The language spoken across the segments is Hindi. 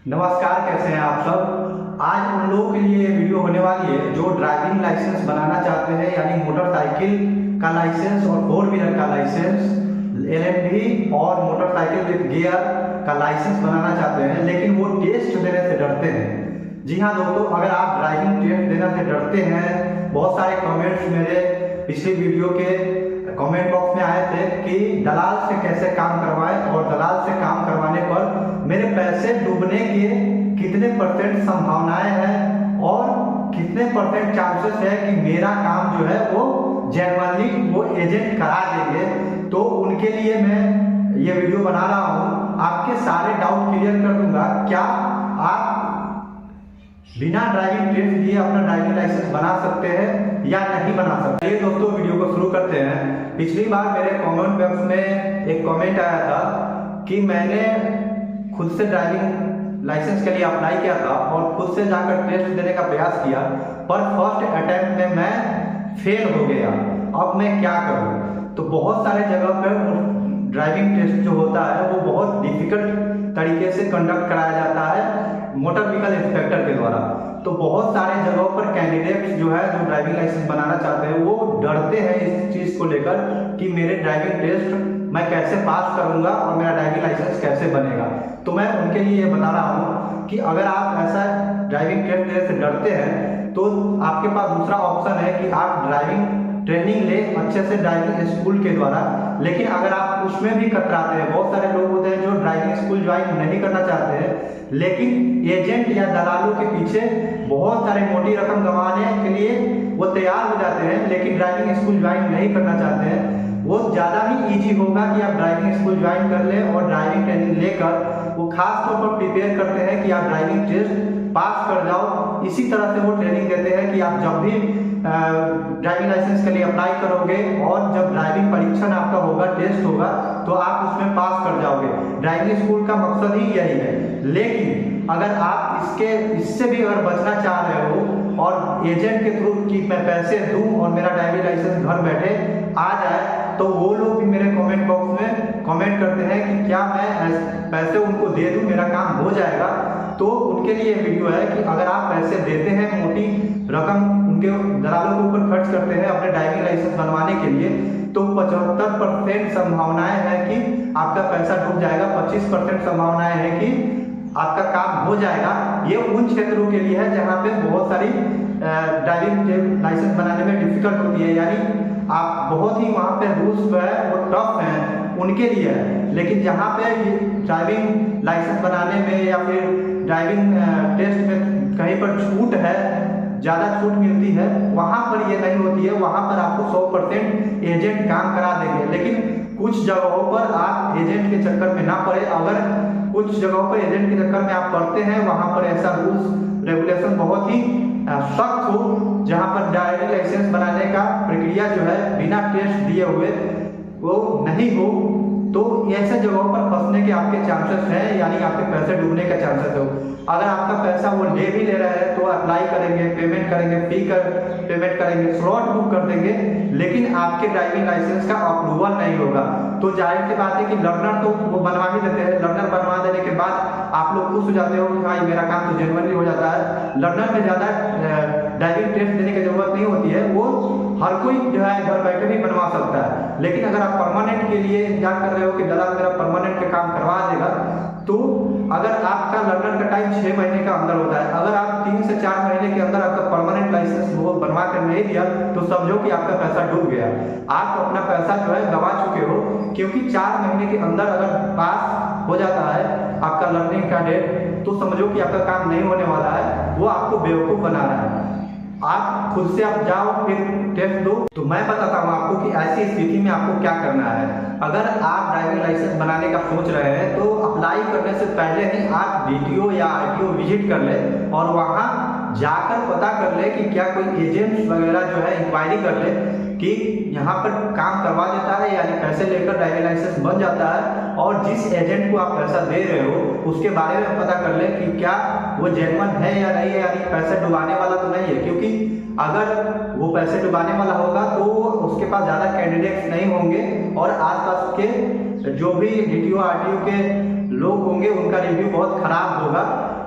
नमस्कार, कैसे हैं आप सब। आज उन लोगों के लिए वीडियो होने वाली है जो ड्राइविंग लाइसेंस बनाना चाहते हैं, यानी मोटरसाइकिल का लाइसेंस और 4 व्हीलर का लाइसेंस, LMV और मोटरसाइकिल विद गियर का लाइसेंस बनाना चाहते हैं, लेकिन वो टेस्ट देने से डरते हैं। जी हाँ दोस्तों, अगर आप ड्राइविंग टेस्ट देने से डरते हैं, बहुत सारे कमेंट्स मेरे पिछले वीडियो के कमेंट बॉक्स में आए थे कि दलाल से कैसे काम करवाएं और दलाल से काम करवाने पर मेरे पैसे डूबने के कितने % संभावनाएं हैं और कितने % चांसेस है कि मेरा काम जो है वो जेन्युइनली वो एजेंट करा देंगे। तो उनके लिए मैं ये वीडियो बना रहा हूँ, आपके सारे डाउट क्लियर कर दूंगा। क्या आप बिना ड्राइविंग टेस्ट दिए अपना ड्राइविंग लाइसेंस बना सकते हैं या नहीं बना सकते। ये दोस्तों वीडियो को शुरू करते हैं। पिछली बार मेरे कमेंट बॉक्स में एक कमेंट आया था कि मैंने खुद से ड्राइविंग लाइसेंस के लिए अप्लाई किया था और खुद से जाकर टेस्ट देने का प्रयास किया, पर फर्स्ट अटेम्प्ट में मैं फेल हो गया। अब मैं क्या करूं? तो बहुत सारे जगह पर ड्राइविंग टेस्ट जो होता है वो बहुत डिफिकल्ट तरीके से कंडक्ट कराया जाता है मोटर व्हीकल इंस्पेक्टर के द्वारा। तो बहुत सारे जगहों पर कैंडिडेट्स जो है जो ड्राइविंग लाइसेंस बनाना चाहते हैं वो डरते हैं इस चीज को लेकर कि मेरे ड्राइविंग टेस्ट मैं कैसे पास करूंगा और मेरा ड्राइविंग लाइसेंस कैसे बनेगा। तो मैं उनके लिए बता रहा हूँ कि अगर आप ऐसा ड्राइविंग टेस्ट देने से डरते हैं तो आपके पास दूसरा ऑप्शन है कि आप ड्राइविंग ट्रेनिंग ले अच्छे से ड्राइविंग स्कूल के द्वारा। लेकिन अगर आप उसमें भी कतराते हैं, बहुत सारे लोग होते हैं जो ड्राइविंग स्कूल ज्वाइन नहीं करना चाहते हैं, लेकिन एजेंट या दलालों के पीछे बहुत सारे मोटी रकम गंवाने के लिए वो तैयार हो जाते हैं, लेकिन ड्राइविंग स्कूल ज्वाइन नहीं करना चाहते हैं। वो ज़्यादा ही ईजी होगा कि आप ड्राइविंग स्कूल ज्वाइन कर लें और ड्राइविंग ट्रेनिंग लेकर वो खास तौर पर प्रिपेयर करते हैं कि आप ड्राइविंग टेस्ट पास कर जाओ। इसी तरह से वो ट्रेनिंग देते हैं कि आप जब भी ड्राइविंग लाइसेंस के लिए अप्लाई करोगे और जब ड्राइविंग परीक्षण आपका होगा, टेस्ट होगा, तो आप उसमें पास कर जाओगे। ड्राइविंग स्कूल का मकसद ही यही है। लेकिन अगर आप इससे भी अगर बचना चाह रहे हो और एजेंट के थ्रू कि मैं पैसे दूं और मेरा ड्राइविंग लाइसेंस घर बैठे आ जाए, तो वो लोग भी मेरे कमेंट बॉक्स में कमेंट करते हैं कि क्या मैं पैसे उनको दे दूं, मेरा काम हो जाएगा। तो उनके लिए वीडियो है कि अगर आप पैसे देते हैं, मोटी रकम उनके दलालों के ऊपर खर्च करते हैं अपने ड्राइविंग लाइसेंस बनवाने के लिए, तो 75% संभावनाएं हैं कि आपका पैसा डूब जाएगा, 25% संभावनाएं हैं कि आपका काम हो जाएगा। ये उन क्षेत्रों के लिए है जहाँ पे बहुत सारी ड्राइविंग लाइसेंस बनाने में डिफिकल्ट होती है, यानी आप बहुत ही वहाँ पे रूल्स जो है वो टफ हैं, उनके लिए है। लेकिन जहाँ पे ड्राइविंग लाइसेंस बनाने में या फिर ड्राइविंग टेस्ट में कहीं पर छूट है, ज़्यादा छूट मिलती है, वहाँ पर ये नहीं होती है। वहाँ पर आपको 100% एजेंट काम करा देंगे। लेकिन कुछ जगहों पर आप एजेंट के चक्कर में ना पड़े। अगर कुछ जगहों पर एजेंट के चक्कर में आप पड़ते हैं, वहाँ पर ऐसा रूल्स रेगुलेशन बहुत ही सख्त हो, जहाँ पर ड्राइविंग लाइसेंस बनाने का प्रक्रिया जो है बिना टेस्ट दिए हुए वो नहीं हो, तो ऐसे जगहों पर फंसने के आपके चांसेस हैं, यानी आपके पैसे डूबने का चांसेस हो। अगर आपका पैसा वो ले भी ले रहे हैं तो अप्लाई करेंगे, पेमेंट करेंगे, पेमेंट करेंगे, स्लॉट बुक कर देंगे, लेकिन आपके ड्राइविंग लाइसेंस का अप्रूवल नहीं होगा। तो जाहिर सी बात है कि लर्नर तो वो बनवा ही देते हैं। लर्नर बनवा देने के बाद आप लोग खुश हो जाते हो कि हाँ मेरा काम तो जेन्युइनली हो जाता है। लर्नर में ज़्यादा ड्राइविंग टेस्ट देने की जरूरत नहीं होती है, वो हर कोई जो है घर बैठे भी बनवा सकता है। लेकिन अगर आप परमानेंट के लिए इंतजार कर रहे हो कि दलाल मेरा परमानेंट का काम करवा देगा, तो अगर आपका लर्नर का टाइम 6 महीने का अंदर होता है, अगर आप 3 से 4 महीने के अंदर आपका परमानेंट लाइसेंस वो बनवा कर नहीं दिया, तो समझो कि आपका पैसा डूब गया। आप अपना पैसा जो है गंवा चुके हो, क्योंकि 4 महीने के अंदर अगर पास हो जाता है आपका लर्निंग का डेट, तो समझो कि आपका काम नहीं होने वाला है, वो आपको बेवकूफ़ बना रहा है। आप खुद से आप जाओ फिर टेस्ट दो। तो मैं बताता हूँ आपको कि ऐसी स्थिति में आपको क्या करना है। अगर आप ड्राइविंग लाइसेंस बनाने का सोच रहे हैं तो अप्लाई करने से पहले ही आप DTO या RTO विजिट कर ले और वहाँ जाकर पता कर ले कि क्या कोई एजेंट वगैरह जो है इंक्वायरी कर ले कि यहाँ पर काम करवा देता है, यानी पैसे लेकर ड्राइविंग लाइसेंस बन जाता है। और जिस एजेंट को आप पैसा दे रहे हो उसके बारे में पता कर ले कि क्या वो जेन्युइन है या नहीं है, यानी पैसे डुबाने वाला तो नहीं है। क्योंकि अगर वो पैसे डुबाने वाला होगा तो उसके पास ज़्यादा कैंडिडेट्स नहीं होंगे और आसपास के जो भी DTO RTO के लोग होंगे उनका रिव्यू बहुत खराब होगा।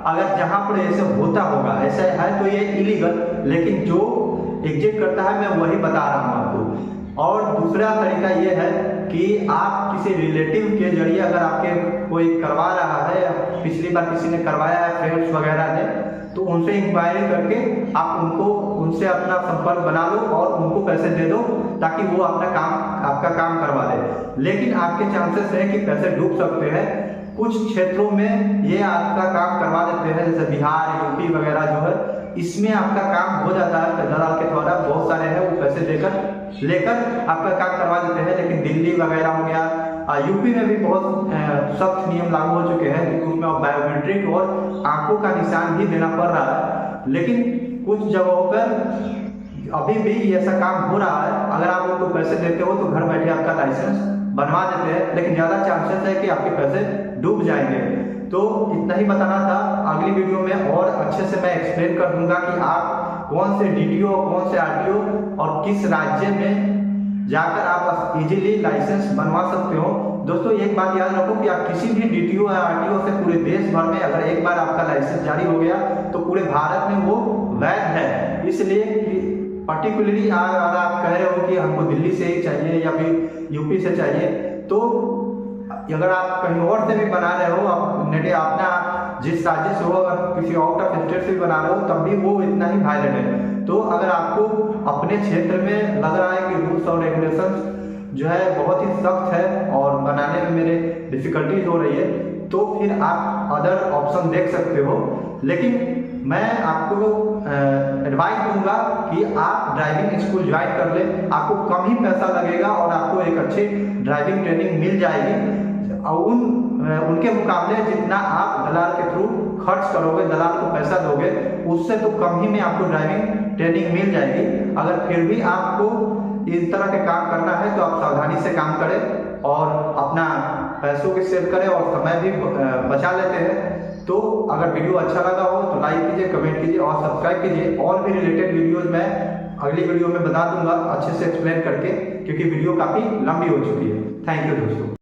अगर जहाँ पर ऐसे होता होगा, ऐसा है तो ये इलीगल, लेकिन जो एग्जिट करता है मैं वही बता रहा हूँ आपको। और दूसरा तरीका ये है कि आप किसी रिलेटिव के जरिए अगर आपके कोई करवा रहा है, पिछली बार किसी ने करवाया है फ्रेंड्स वगैरह ने, तो उनसे इंक्वायरी करके आप उनसे अपना संपर्क बना लो और उनको पैसे दे दो ताकि वो आपका काम करवा दे। लेकिन आपके चांसेस है कि पैसे डूब सकते हैं। कुछ क्षेत्रों में ये आपका काम करवा देते हैं, जैसे बिहार, यूपी वगैरह जो है, इसमें आपका काम हो जाता है दलाल के द्वारा। बहुत सारे हैं वो पैसे लेकर आपका काम करवा देते हैं। लेकिन दिल्ली वगैरह हो गया, यूपी में भी बहुत सख्त नियम लागू हो चुके हैं, क्योंकि उसमें बायोमेट्रिक और आंखों का निशान भी देना पड़ रहा है। लेकिन कुछ जगहों पर अभी भी ऐसा काम हो रहा है। अगर आप उनको पैसे देते हो तो घर बैठे आपका लाइसेंस बनवा देते हैं, लेकिन ज्यादा चांसेस है कि आपके पैसे डूब जाएंगे। तो इतना ही बताना था। अगली वीडियो में और अच्छे से मैं एक्सप्लेन कर दूंगा कि आप कौन से डीटीओ, कौन से आरटीओ और किस राज्य में जाकर आप इजीली लाइसेंस बनवा सकते हो। दोस्तों एक बात याद रखो कि आप किसी भी डीटीओ या आरटीओ से पूरे देश भर में अगर एक बार आपका लाइसेंस जारी हो गया तो पूरे भारत में वो वैध है। इसलिए पर्टिकुलरली अगर आप कह रहे हो कि हमको दिल्ली से ही चाहिए या फिर यूपी से चाहिए, तो अगर आप कहीं और से भी बना रहे हो, अपना जिस राज्य से हो, अगर किसी आउट ऑफ स्टेट से भी बना रहे हो, तब भी वो इतना ही वायलेट है। तो अगर आपको अपने क्षेत्र में लग रहा है कि रूल्स और रेगुलेशंस जो है बहुत ही सख्त है और बनाने में मेरे डिफिकल्टीज हो रही है, तो फिर आप अदर ऑप्शन देख सकते हो। लेकिन मैं आपको एडवाइस दूंगा कि आप ड्राइविंग स्कूल ज्वाइन कर ले। आपको कम ही पैसा लगेगा और आपको एक अच्छी ड्राइविंग ट्रेनिंग मिल जाएगी। उनके मुकाबले जितना आप दलाल के थ्रू खर्च करोगे, दलाल को पैसा दोगे, उससे तो कम ही में आपको ड्राइविंग ट्रेनिंग मिल जाएगी। अगर फिर भी आपको इस तरह के काम करना है तो आप सावधानी से काम करें और अपना पैसों की सेव करें और समय भी बचा लेते हैं। तो अगर वीडियो अच्छा लगा हो तो लाइक कीजिए, कमेंट कीजिए और सब्सक्राइब कीजिए। और भी रिलेटेड वीडियोज मैं अगली वीडियो में बता दूंगा अच्छे से एक्सप्लेन करके, क्योंकि वीडियो काफी लंबी हो चुकी है। थैंक यू दोस्तों।